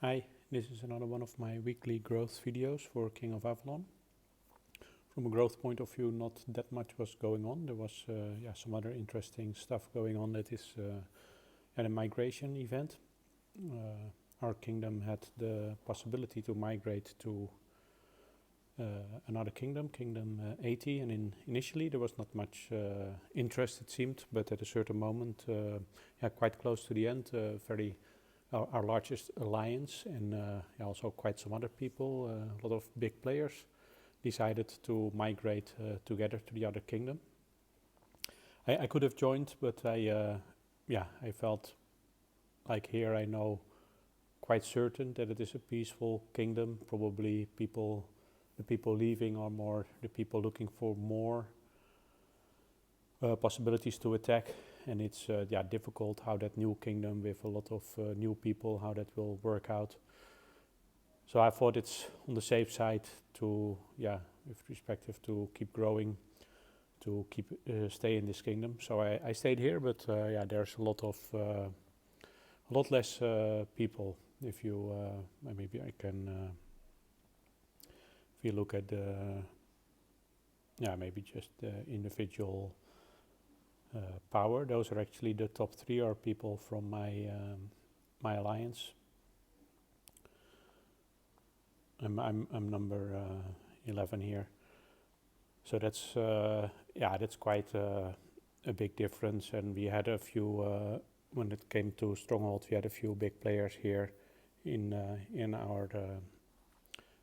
Hi, this is another one of my weekly growth videos for King of Avalon. From a growth point of view, not that much was going on. There was some other interesting stuff going on. That is at a migration event. Our kingdom had the possibility to migrate to another kingdom, Kingdom 80, and initially there was not much interest, it seemed, but at a certain moment, quite close to the end, our largest alliance, and also quite some other people, a lot of big players, decided to migrate together to the other kingdom. I could have joined, but I felt like here I know quite certain that it is a peaceful kingdom. Probably the people leaving are more the people looking for more possibilities to attack, and it's difficult how that new kingdom with a lot of new people, how that will work out. So I thought it's on the safe side to with respective to keep growing, to keep stay in this kingdom. So I stayed here, but there's a lot less people. If you maybe I can if you look at the maybe just the individual power, those are actually the top 3 are people from my alliance. I'm number 11 here, so that's quite a big difference. And we had a few when it came to stronghold, we had a few big players here in our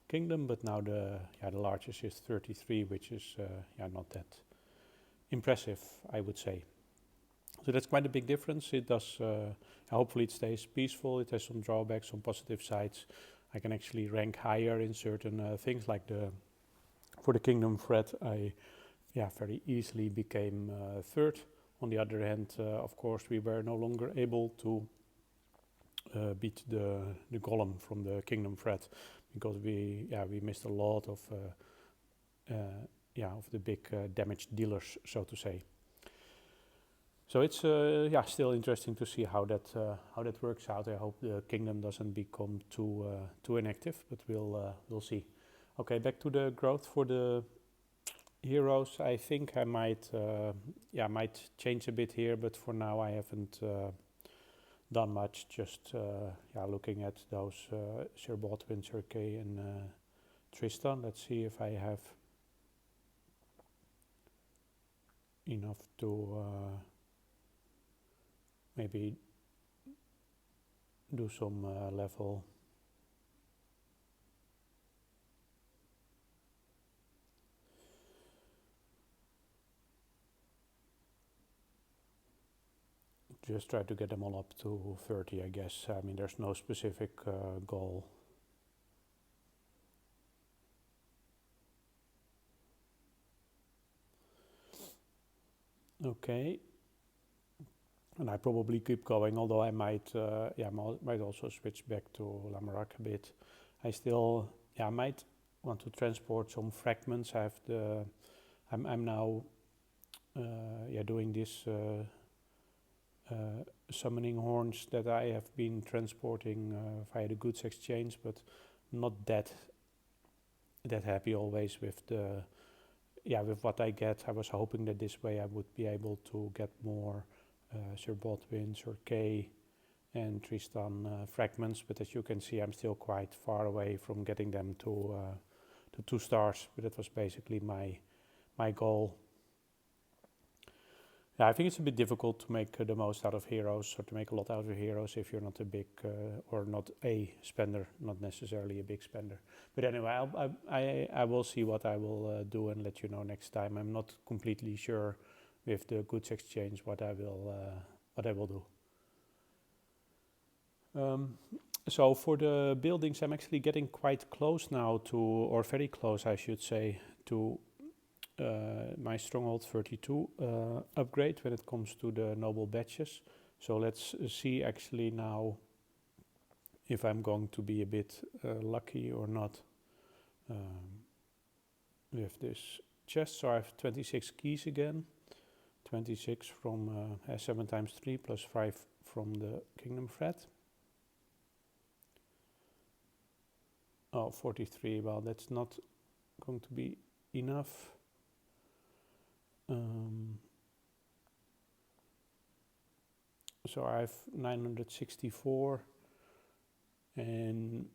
kingdom, but now the largest is 33, which is not that impressive, I would say. So that's quite a big difference. It does. Hopefully, it stays peaceful. It has some drawbacks, some positive sides. I can actually rank higher in certain things, like for the kingdom threat. I very easily became 3rd. On the other hand, of course, we were no longer able to beat the golem from the kingdom threat, because we missed a lot of the big damage dealers, so to say. So it's still interesting to see how that works out. I hope the kingdom doesn't become too inactive, but we'll see. Okay, back to the growth for the heroes. I think I might change a bit here, but for now I haven't done much. Just looking at those Sir Baldwin, Sir Kay, and Tristan. Let's see if I have enough to maybe do some level. Just try to get them all up to 30, I guess. I mean, there's no specific goal. Okay. And I probably keep going, although I might also switch back to Lamarak a bit. I still might want to transport some fragments. I'm now doing this summoning horns that I have been transporting via the goods exchange, but not that happy always with with what I get. I was hoping that this way I would be able to get more Sir Baldwin, Sir Kay, and Tristan fragments, but as you can see, I'm still quite far away from getting them to 2 stars. But that was basically my goal. Yeah, I think it's a bit difficult to make the most out of heroes, or to make a lot out of heroes if you're not a big or not a spender, not necessarily a big spender. But anyway, I will see what I will do and let you know next time. I'm not completely sure with the goods exchange what I will do. So for the buildings, I'm actually getting quite close now to, or very close, I should say, to my Stronghold 32 upgrade when it comes to the noble badges. So let's see actually now if I'm going to be a bit lucky or not with this chest. So I have 26 keys again, 26 from 7 times 3 plus 5 from the kingdom threat. Oh, 43. Well, that's not going to be enough. So I have 964, and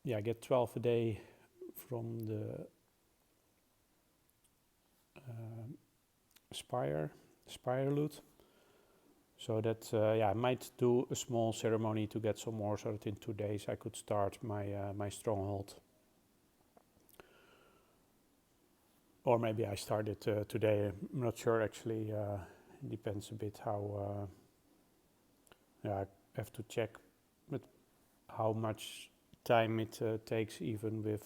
yeah, I get 12 a day from the Spire loot. So that I might do a small ceremony to get some more, so that in 2 days I could start my stronghold. Or maybe I start it today. I'm not sure actually. It depends a bit how. I have to check, but how much time it takes, even with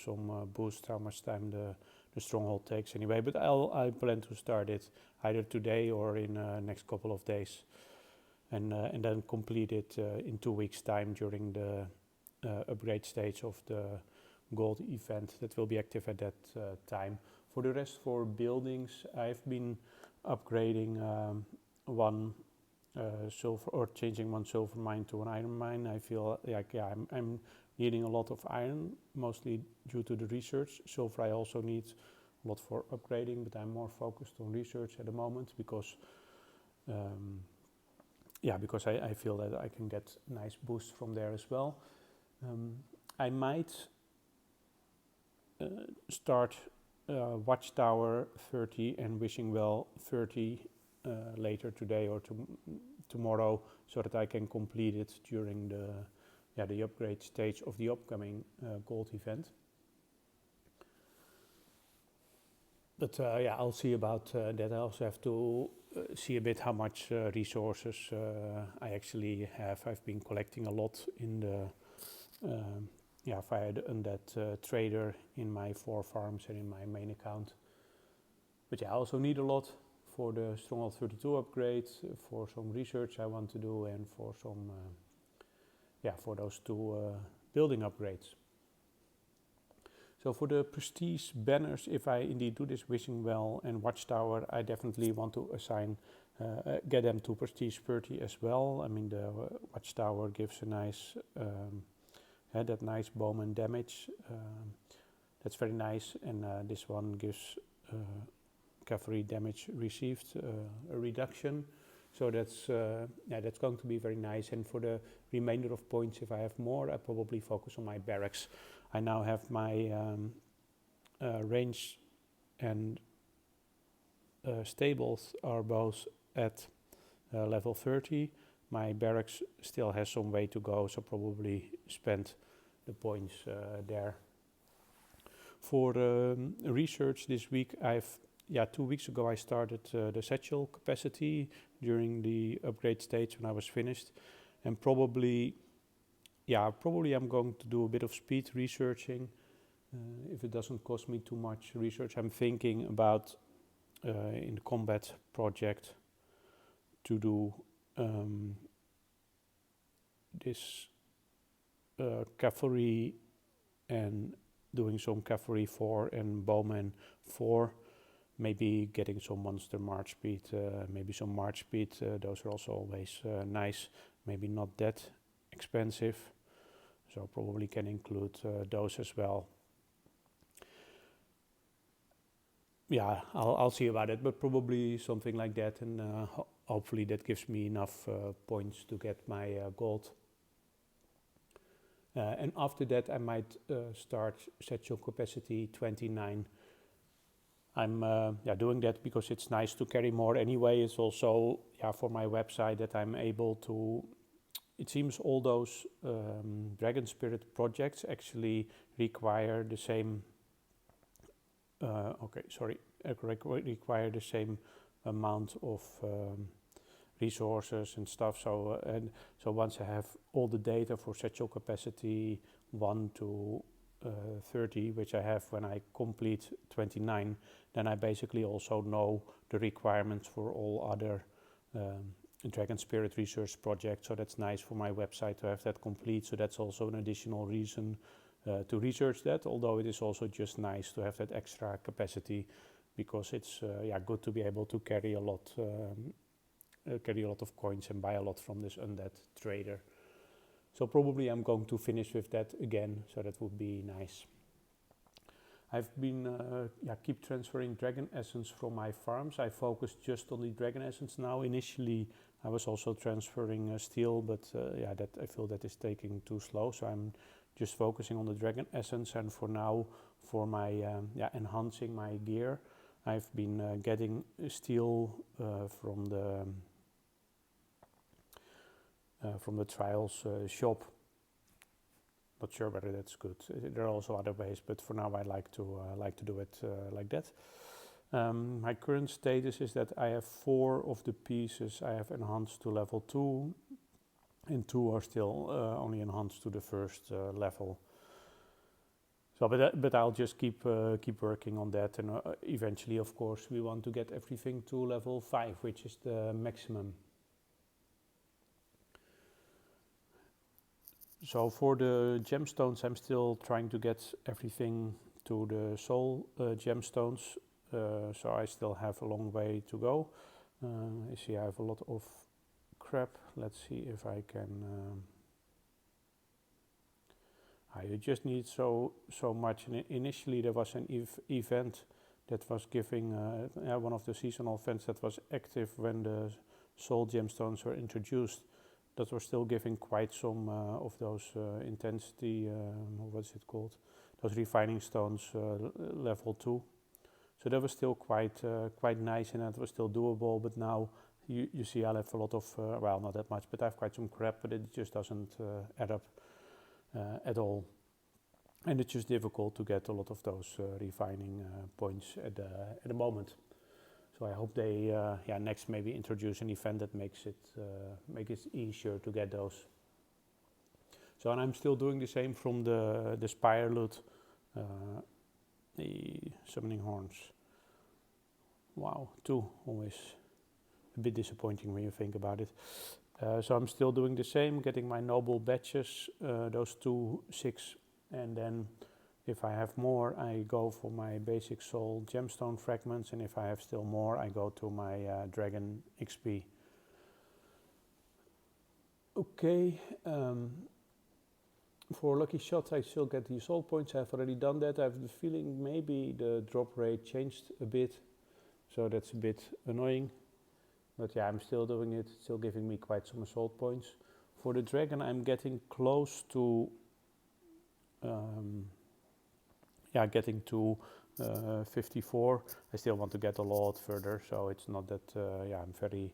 some boost, how much time the stronghold takes anyway. But I plan to start it either today or in next couple of days, and then complete it in 2 weeks' time during the upgrade stage of the gold event that will be active at that time. For the rest, for buildings, I've been upgrading one silver, or changing one silver mine to an iron mine. I feel like I'm needing a lot of iron, mostly due to the research. Silver I also need a lot for upgrading, but I'm more focused on research at the moment because I feel that I can get nice boosts from there as well. I might start Watchtower 30 and Wishing Well 30 later today or tomorrow, so that I can complete it during the upgrade stage of the upcoming gold event. But I'll see about that. I also have to see a bit how much resources I actually have. I've been collecting a lot in the via the undead trader in my 4 farms and in my main account. But I also need a lot for the Stronghold 32 upgrade, for some research I want to do, and for some for those 2 building upgrades. So for the prestige banners, if I indeed do this Wishing Well and Watchtower, I definitely want to assign, get them to prestige 30 as well. I mean, the Watchtower gives a nice, that nice bowman damage. That's very nice, and this one gives cavalry damage received a reduction. So that's going to be very nice. And for the remainder of points, if I have more, I probably focus on my barracks. I now have my range and stables are both at level 30. My barracks still has some way to go, so probably spend the points there. For research this week, 2 weeks ago I started the satchel capacity during the upgrade stage when I was finished, and probably I'm going to do a bit of speed researching if it doesn't cost me too much research. I'm thinking about in the combat project to do this cavalry and doing some cavalry 4 and bowman 4, maybe getting some monster march speed, maybe some march speed. Those are also always nice, maybe not that expensive, so probably can include those as well. I'll see about it, but probably something like that, and hopefully that gives me enough points to get my gold. And after that I might start satchel capacity 29. I'm doing that because it's nice to carry more anyway. It's also for my website that I'm able to. It seems all those Dragon Spirit projects actually require the same. Require the same amount of resources and stuff. So once I have all the data for satchel capacity 1 to 30, which I have when I complete 29, then I basically also know the requirements for all other Dragon Spirit research projects. So that's nice for my website to have that complete. So that's also an additional reason to research that, although it is also just nice to have that extra capacity, because it's good to be able to carry a lot of coins and buy a lot from this undead trader. So probably I'm going to finish with that again, so that would be nice. I've been keep transferring dragon essence from my farms. I focus just on the dragon essence now. Initially I was also transferring steel, but that I feel that is taking too slow, so I'm just focusing on the dragon essence. And for now, for my enhancing my gear, I've been getting steel from the trials shop. Not sure whether that's good. There are also other ways, but for now I like to do it like that. My current status is that I have 4 of the pieces I have enhanced to level 2, and 2 are still only enhanced to the first level. So, but I'll just keep working on that, and eventually, of course, we want to get everything to level 5, which is the maximum. So for the gemstones, I'm still trying to get everything to the soul gemstones. So I still have a long way to go. You see, I have a lot of crap. Let's see if I can. You just need so much. And initially, there was an event that was giving one of the seasonal events that was active when the soul gemstones were introduced. That were still giving quite some of those intensity, what's it called? Those refining stones level 2. So that was still quite nice, and that was still doable. But now you see I have a lot of, well, not that much, but I have quite some crap, but it just doesn't add up at all. And it's just difficult to get a lot of those refining points at the moment. So I hope they next maybe introduce an event that makes it easier to get those. So, and I'm still doing the same from the Spire loot, the summoning horns. Wow, 2 always a bit disappointing when you think about it. So I'm still doing the same, getting my noble badges, those 2, 6, and then if I have more, I go for my basic soul gemstone fragments, and if I have still more, I go to my dragon XP. Okay, for lucky shots I still get the soul points. I've already done that. I have the feeling maybe the drop rate changed a bit, so that's a bit annoying. But yeah, I'm still doing it, still giving me quite some assault points. For the dragon, I'm getting close to getting to 54. I still want to get a lot further, so it's not that I'm very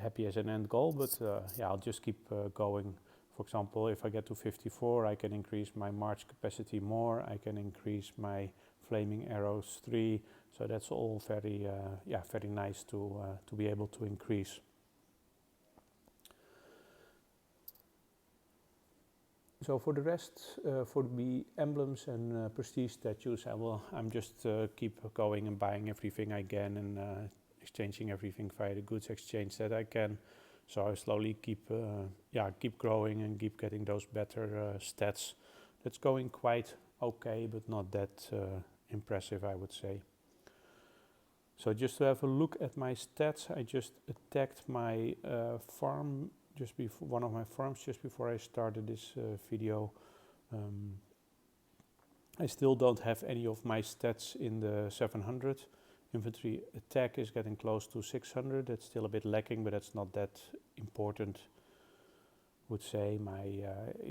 happy as an end goal, but I'll just keep going. For example, if I get to 54, I can increase my march capacity more, I can increase my flaming arrows 3, so that's all very very nice to be able to increase. So for the rest, for the emblems and prestige statues, I'm just keep going and buying everything I can and exchanging everything via the goods exchange that I can. So I slowly keep growing and keep getting those better stats. That's going quite okay, but not that impressive, I would say. So just to have a look at my stats, I just attacked my farm. Just before one of my farms, just before I started this video. I still don't have any of my stats in the 700. Infantry attack is getting close to 600. That's still a bit lacking, but that's not that important. Would say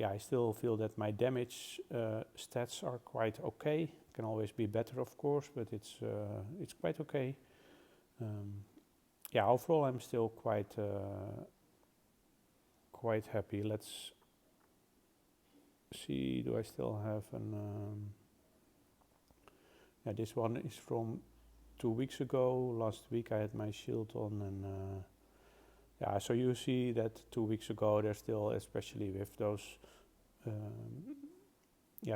I still feel that my damage stats are quite okay. Can always be better, of course, but it's quite okay. Overall, I'm still quite happy. Let's see, do I still have an this one is from 2 weeks ago. Last week I had my shield on, and so you see that 2 weeks ago there's still, especially with those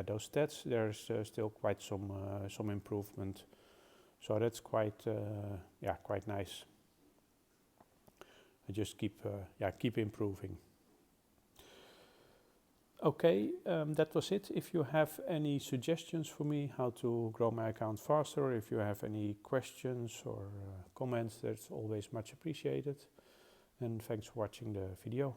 those stats, there's still quite some improvement, so that's quite nice. I just keep improving. Okay, that was it. If you have any suggestions for me how to grow my account faster, if you have any questions or comments, that's always much appreciated. And thanks for watching the video.